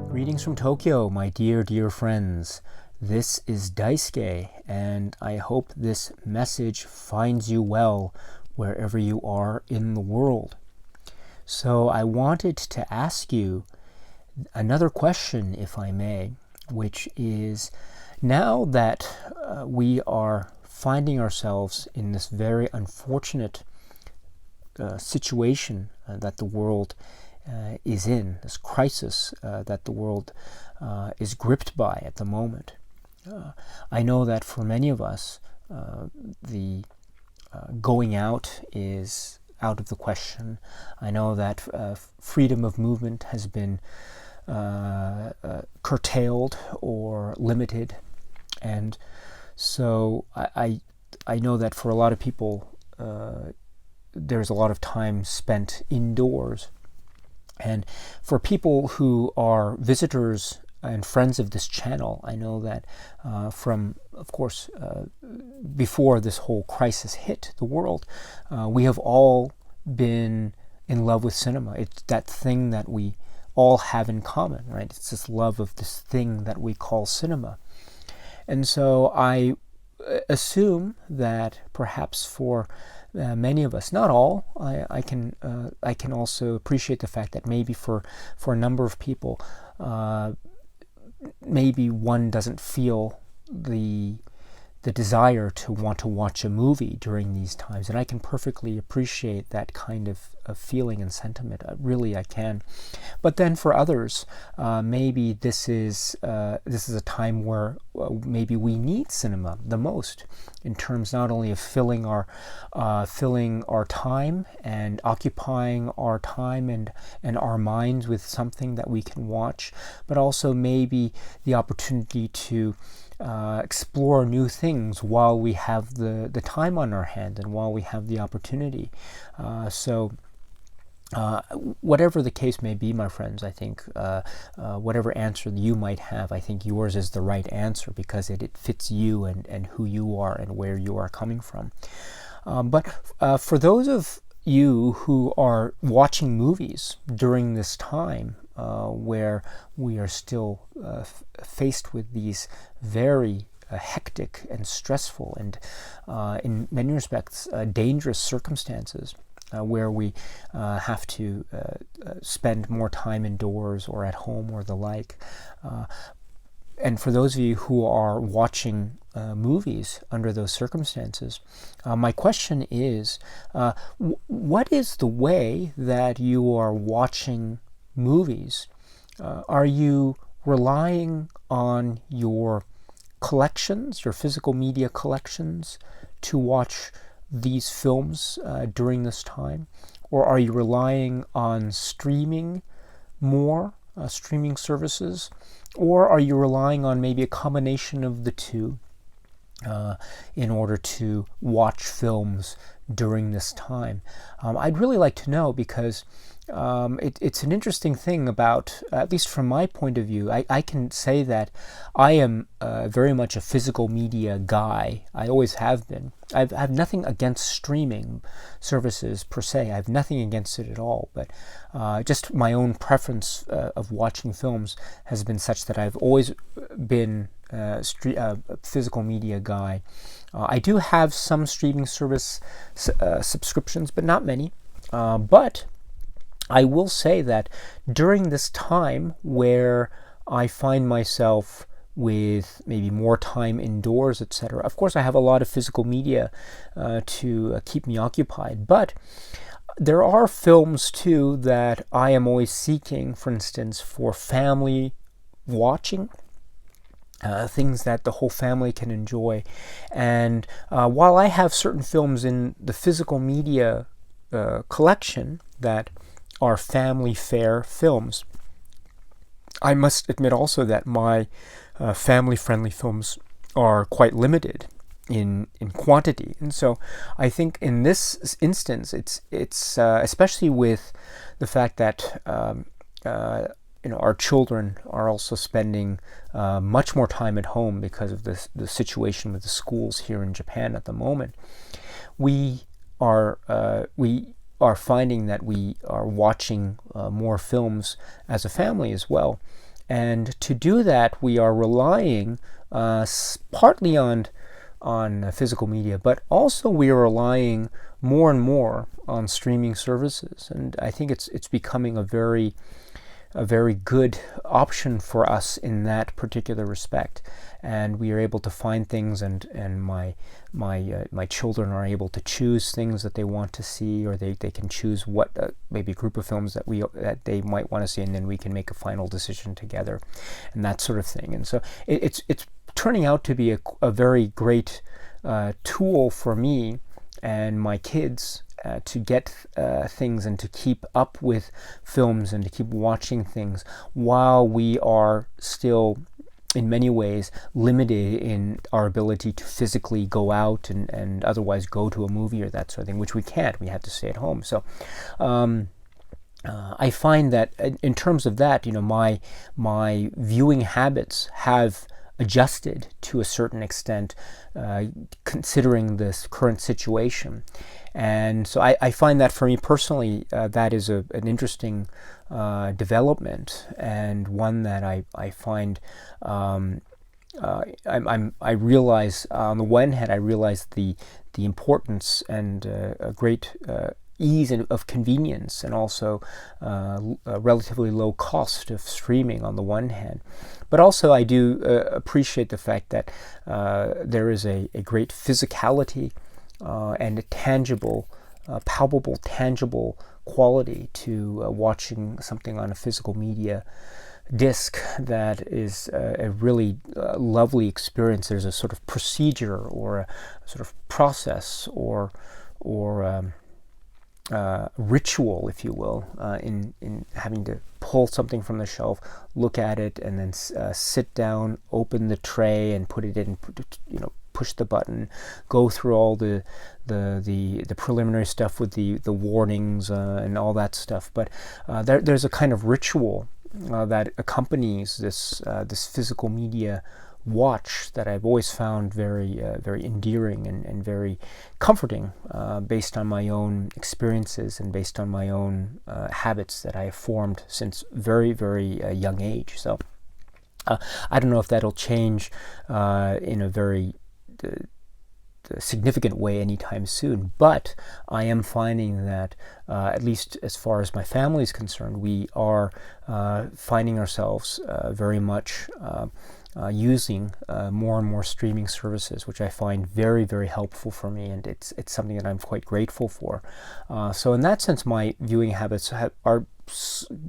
Greetings from Tokyo, my dear friends. This is Daisuke, and I hope this message finds you well wherever you are in the world. So I wanted to ask you another question, if I may, which is, now that we are finding ourselves in this very unfortunate situation that the world is in, this crisis that the world is gripped by at the moment. I know that for many of us, the going out is out of the question. I know that freedom of movement has been curtailed or limited, and so I know that for a lot of people, there's a lot of time spent indoors. And for people who are visitors and friends of this channel, I know that of course, before this whole crisis hit the world, we have all been in love with cinema. It's that thing that we all have in common, right? It's this love of this thing that we call cinema. And so I assume that perhaps for many of us, not all, I can also appreciate the fact that maybe for a number of people, maybe one doesn't feel the desire to want to watch a movie during these times, and I can perfectly appreciate that kind of feeling and sentiment. Really, I can. But then for others, maybe this is a time where maybe we need cinema the most, in terms not only of filling our time and occupying our time and our minds with something that we can watch, but also maybe the opportunity to explore new things while we have the time on our hand and while we have the opportunity. So whatever the case may be, my friends, I think whatever answer you might have, I think yours is the right answer, because it fits you and who you are and where you are coming from. But for those of you who are watching movies during this time, where we are still faced with these very hectic and stressful and in many respects dangerous circumstances, where we have to spend more time indoors or at home or the like. And for those of you who are watching movies under those circumstances, my question is, what is the way that you are watching movies? Are you relying on your collections, your physical media collections, to watch these films during this time? Or are you relying on streaming more, streaming services? Or are you relying on maybe a combination of the two in order to watch films during this time? I'd really like to know, because it's an interesting thing about, at least from my point of view, I can say that I am very much a physical media guy. I always have been. I have nothing against streaming services per se. I have nothing against it at all. But just my own preference of watching films has been such that I've always been a physical media guy. I do have some streaming service subscriptions, but not many. But I will say that during this time where I find myself with maybe more time indoors, etc., of course I have a lot of physical media to keep me occupied, but there are films too that I am always seeking, for instance, for family watching. Things that the whole family can enjoy. And while I have certain films in the physical media collection that are family fare films, I must admit also that my family-friendly films are quite limited in quantity. And so I think in this instance, it's especially with the fact that our children are also spending much more time at home because of the situation with the schools here in Japan at the moment. We are finding that we are watching more films as a family as well, and to do that we are relying partly on physical media, but also we are relying more and more on streaming services, and I think it's becoming a very good option for us in that particular respect. And we are able to find things, and my children are able to choose things that they want to see, or they can choose what maybe a group of films that they might want to see, and then we can make a final decision together, and that sort of thing. And so it's turning out to be a very great tool for me and my kids to get things and to keep up with films and to keep watching things while we are still in many ways limited in our ability to physically go out and otherwise go to a movie or that sort of thing, which we can't. We have to stay at home. So I find that in terms of that, my viewing habits have adjusted to a certain extent, considering this current situation. And so I find that for me personally, that is an interesting development, and one that I find I realize, on the one hand, I realize the importance and a great ease of convenience, and also a relatively low cost of streaming on the one hand. But also I do appreciate the fact that there is a great physicality and a tangible, palpable, tangible quality to watching something on a physical media disc that is a really lovely experience. There's a sort of procedure or a sort of process or ritual, if you will, in having to pull something from the shelf, look at it, and then sit down, open the tray, and put it in. Push the button, go through all the preliminary stuff with the warnings and all that stuff. But there's a kind of ritual that accompanies this physical media watch that I've always found very endearing and very comforting, based on my own experiences and based on my own habits that I have formed since very young age. So I don't know if that'll change in a very significant way anytime soon, but I am finding that at least as far as my family is concerned, we are finding ourselves very much using more and more streaming services, which I find very helpful for me, and it's something that I'm quite grateful for. So in that sense, my viewing habits are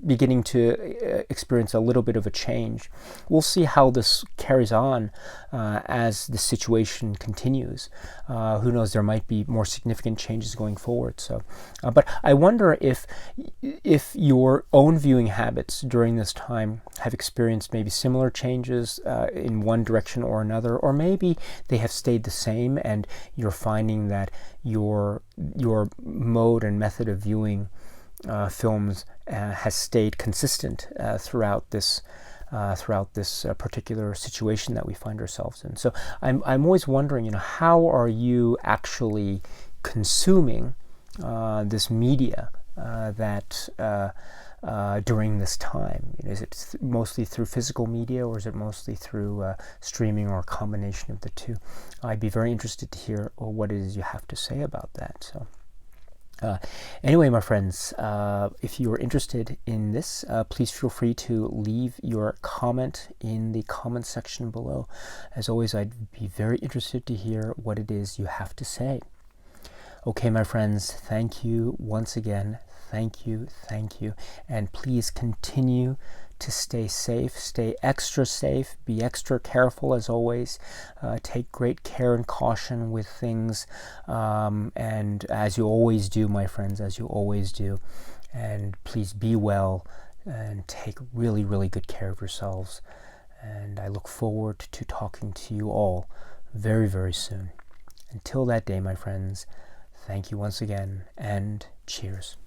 beginning to experience a little bit of a change. We'll see how this carries on as the situation continues. Who knows, there might be more significant changes going forward. So, but I wonder if your own viewing habits during this time have experienced maybe similar changes in one direction or another, or maybe they have stayed the same and you're finding that your mode and method of viewing films has stayed consistent throughout this particular situation that we find ourselves in. So I'm always wondering, how are you actually consuming this media that during this time? Is it mostly through physical media, or is it mostly through streaming, or a combination of the two? I'd be very interested to hear what it is you have to say about that. So. Anyway, my friends, if you are interested in this, please feel free to leave your comment in the comment section below. As always, I'd be very interested to hear what it is you have to say. Okay, my friends, thank you once again. Thank you, and please continue to stay safe, stay extra safe, be extra careful as always, take great care and caution with things, and as you always do, my friends, as you always do, and please be well and take really good care of yourselves. And I look forward to talking to you all very, very soon. Until that day, my friends, thank you once again, and cheers.